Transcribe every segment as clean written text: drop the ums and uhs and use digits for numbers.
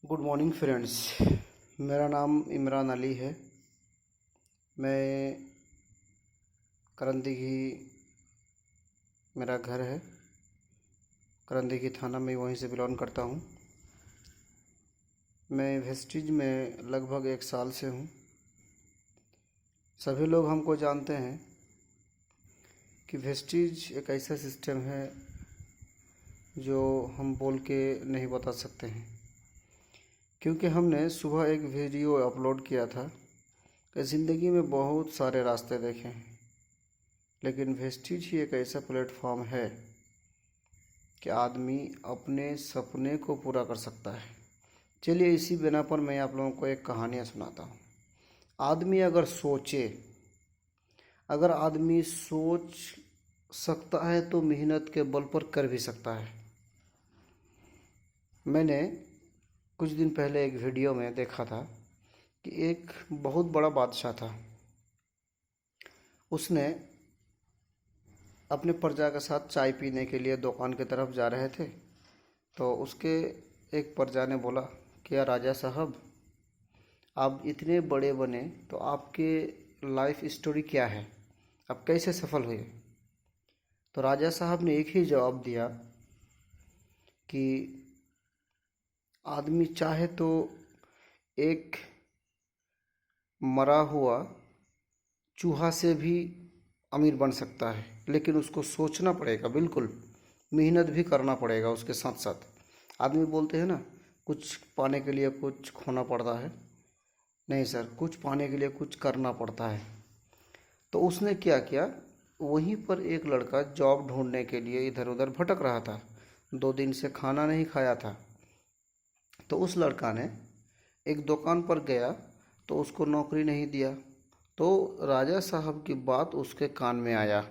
Good morning friends. मेरा नाम इमरान अली है। मैं करंदीघी मेरा घर है। करंदीघी थाना में वहीं से बिलोंग करता हूँ। मैं वेस्टीज में लगभग 1 साल से हूँ। सभी लोग हमको जानते हैं कि वेस्टीज एक ऐसा सिस्टम है जो हम बोल के नहीं बता सकते हैं, क्योंकि हमने सुबह एक वीडियो अपलोड किया था कि ज़िंदगी में बहुत सारे रास्ते देखे हैं, लेकिन वेस्टीज ही एक ऐसा प्लेटफॉर्म है कि आदमी अपने सपने को पूरा कर सकता है। चलिए, इसी बिना पर मैं आप लोगों को एक कहानियाँ सुनाता हूँ। अगर आदमी सोच सकता है तो मेहनत के बल पर कर भी सकता है। मैंने कुछ दिन पहले एक वीडियो में देखा था कि एक बहुत बड़ा बादशाह था। उसने अपने प्रजा के साथ चाय पीने के लिए दुकान की तरफ जा रहे थे, तो उसके एक प्रजा ने बोला कि यार राजा साहब, आप इतने बड़े बने तो आपके लाइफ स्टोरी क्या है, आप कैसे सफल हुए? तो राजा साहब ने एक ही जवाब दिया कि आदमी चाहे तो एक मरा हुआ चूहा से भी अमीर बन सकता है, लेकिन उसको सोचना पड़ेगा, बिल्कुल मेहनत भी करना पड़ेगा उसके साथ साथ। आदमी बोलते हैं ना, कुछ पाने के लिए कुछ खोना पड़ता है। नहीं सर, कुछ पाने के लिए कुछ करना पड़ता है। तो उसने क्या किया, वहीं पर एक लड़का जॉब ढूंढने के लिए इधर उधर भटक रहा था, 2 दिन से खाना नहीं खाया था। तो उस लड़का ने एक दुकान पर गया तो उसको नौकरी नहीं दिया। तो राजा साहब की बात उसके कान में आया,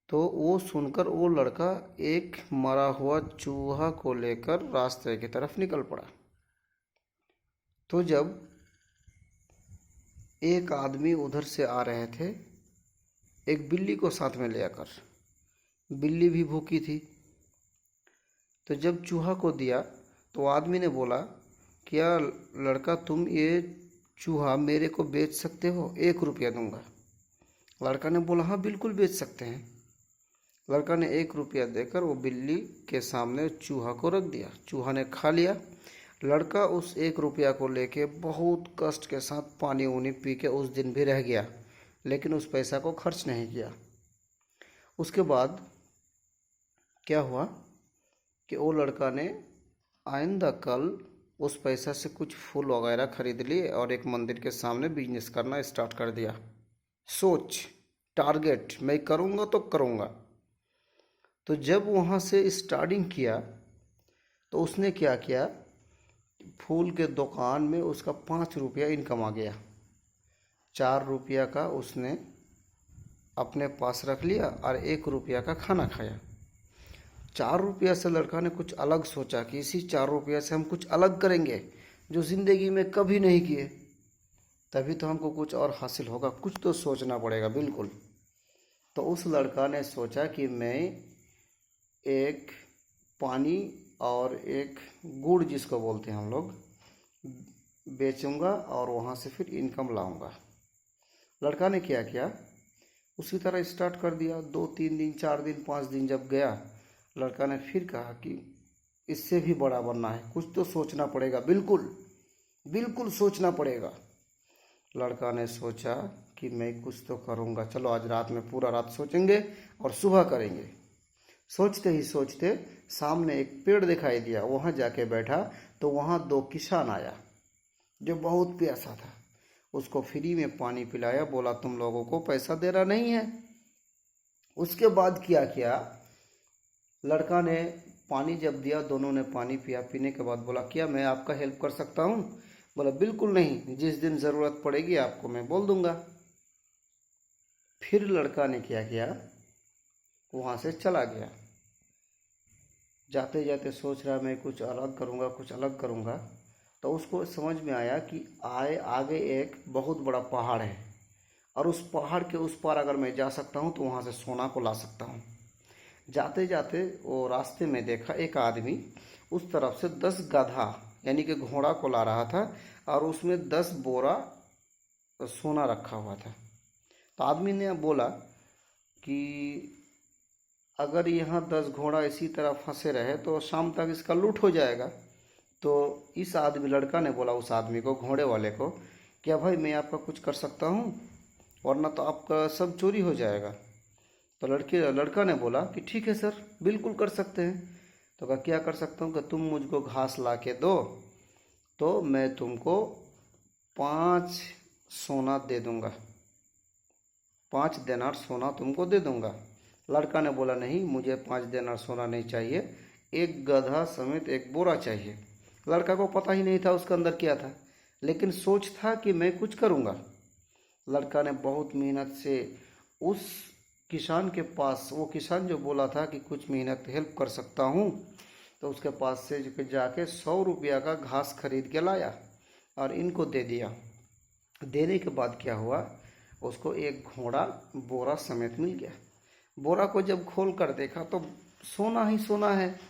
तो वो सुनकर वो लड़का एक मरा हुआ चूहा को लेकर रास्ते की तरफ निकल पड़ा। तो जब एक आदमी उधर से आ रहे थे, एक बिल्ली को साथ में लेकर, बिल्ली भी भूखी थी। तो जब चूहा को दिया तो आदमी ने बोला, क्या लड़का तुम ये चूहा मेरे को बेच सकते हो? 1 रुपया दूंगा। लड़का ने बोला हाँ बिल्कुल बेच सकते हैं। लड़का ने 1 रुपया देकर वो बिल्ली के सामने चूहा को रख दिया। चूहा ने खा लिया। लड़का उस 1 रुपया को लेके बहुत कष्ट के साथ पानी उनी पी के उस दिन भी रह गया, लेकिन उस पैसा को खर्च नहीं किया। उसके बाद क्या हुआ कि वो लड़का ने आइंदा कल उस पैसा से कुछ फूल वगैरह खरीद लिए और एक मंदिर के सामने बिजनेस करना स्टार्ट कर दिया। सोच, टारगेट, मैं करूँगा तो करूँगा। तो जब वहाँ से स्टार्टिंग किया तो उसने क्या किया, फूल के दुकान में उसका 5 रुपया इनकम आ गया। 4 रुपया का उसने अपने पास रख लिया और 1 रुपया का खाना खाया। 4 रुपया से लड़का ने कुछ अलग सोचा कि इसी 4 रुपया से हम कुछ अलग करेंगे जो ज़िंदगी में कभी नहीं किए, तभी तो हमको कुछ और हासिल होगा। कुछ तो सोचना पड़ेगा, बिल्कुल। तो उस लड़का ने सोचा कि मैं एक पानी और एक गुड़, जिसको बोलते हैं हम लोग, बेचूंगा और वहाँ से फिर इनकम लाऊंगा। लड़का ने क्या किया, उसी तरह स्टार्ट कर दिया। 2 3 दिन, 4 दिन, 5 दिन जब गया, लड़का ने फिर कहा कि इससे भी बड़ा बनना है, कुछ तो सोचना पड़ेगा, बिल्कुल बिल्कुल सोचना पड़ेगा। लड़का ने सोचा कि मैं कुछ तो करूँगा, चलो आज रात में पूरा रात सोचेंगे और सुबह करेंगे। सोचते ही सोचते सामने एक पेड़ दिखाई दिया, वहाँ जाके बैठा तो वहाँ 2 किसान आया जो बहुत प्यासा था। उसको फ्री में पानी पिलाया, बोला तुम लोगों को पैसा देना नहीं है। उसके बाद क्या किया, लड़का ने पानी जब दिया, दोनों ने पानी पिया। पीने के बाद बोला, क्या मैं आपका हेल्प कर सकता हूँ? बोला बिल्कुल नहीं, जिस दिन ज़रूरत पड़ेगी आपको मैं बोल दूंगा। फिर लड़का ने क्या किया, वहाँ से चला गया। जाते जाते सोच रहा मैं कुछ अलग करूँगा, कुछ अलग करूँगा। तो उसको समझ में आया कि आगे एक बहुत बड़ा पहाड़ है और उस पहाड़ के उस पार अगर मैं जा सकता हूँ तो वहाँ से सोना को ला सकता हूँ। जाते जाते वो रास्ते में देखा एक आदमी उस तरफ से 10 गधा यानी कि घोड़ा को ला रहा था और उसमें 10 बोरा सोना रखा हुआ था। तो आदमी ने बोला कि अगर यहाँ 10 घोड़ा इसी तरह फंसे रहे तो शाम तक इसका लूट हो जाएगा। तो इस आदमी लड़का ने बोला उस आदमी को, घोड़े वाले को, क्या भाई मैं आपका कुछ कर सकता हूँ, वरना तो आपका सब चोरी हो जाएगा। तो लड़का ने बोला कि ठीक है सर, बिल्कुल कर सकते हैं। तो कहा क्या कर सकता हूँ, कि तुम मुझको घास ला के दो तो मैं तुमको 5 सोना दे दूंगा, 5 देनार सोना तुमको दे दूंगा। लड़का ने बोला नहीं, मुझे 5 देनार सोना नहीं चाहिए, एक गधा समेत एक बोरा चाहिए। लड़का को पता ही नहीं था उसके अंदर क्या था, लेकिन सोच था कि मैं कुछ करूँगा। लड़का ने बहुत मेहनत से उस किसान के पास, वो किसान जो बोला था कि कुछ मेहनत हेल्प कर सकता हूँ, तो उसके पास से जाके 100 रुपया का घास खरीद के लाया और इनको दे दिया। देने के बाद क्या हुआ, उसको एक घोड़ा बोरा समेत मिल गया। बोरा को जब खोल कर देखा तो सोना ही सोना है।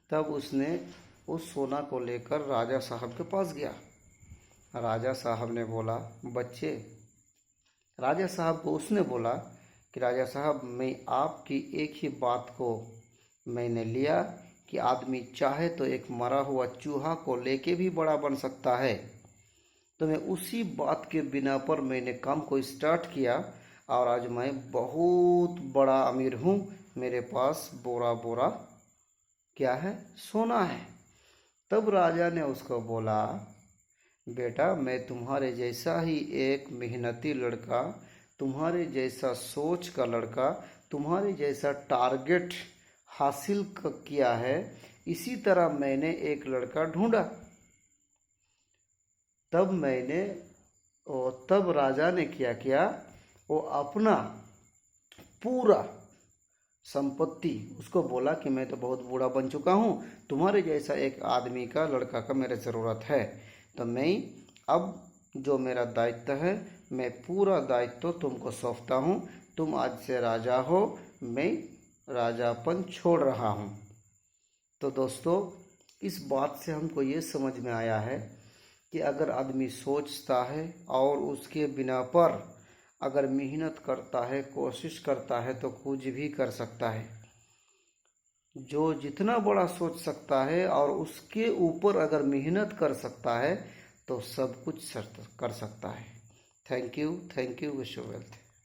तब उसने उस सोना को लेकर राजा साहब के पास गया। राजा साहब ने बोला बच्चे, राजा साहब को उसने बोला कि राजा साहब, मैं आपकी एक ही बात को मैंने लिया कि आदमी चाहे तो एक मरा हुआ चूहा को लेके भी बड़ा बन सकता है। तो मैं उसी बात के बिना पर मैंने काम को स्टार्ट किया और आज मैं बहुत बड़ा अमीर हूँ। मेरे पास बोरा बोरा क्या है, सोना है। तब राजा ने उसको बोला बेटा, मैं तुम्हारे जैसा ही एक मेहनती लड़का, तुम्हारे जैसा सोच का लड़का, तुम्हारे जैसा टारगेट हासिल किया है, इसी तरह मैंने एक लड़का ढूंढा। तब राजा ने क्या किया, वो अपना पूरा संपत्ति उसको बोला कि मैं तो बहुत बूढ़ा बन चुका हूँ, तुम्हारे जैसा एक आदमी का, लड़का का मेरे ज़रूरत है। तो मैं अब जो मेरा दायित्व है, मैं पूरा दायित्व तुमको सौंपता हूँ। तुम आज से राजा हो, मैं राजापन छोड़ रहा हूँ। तो दोस्तों, इस बात से हमको ये समझ में आया है कि अगर आदमी सोचता है और उसके बिना पर अगर मेहनत करता है, कोशिश करता है, तो कुछ भी कर सकता है। जो जितना बड़ा सोच सकता है और उसके ऊपर अगर मेहनत कर सकता है तो सब कुछ कर सकता है। Thank you, wish you wealth.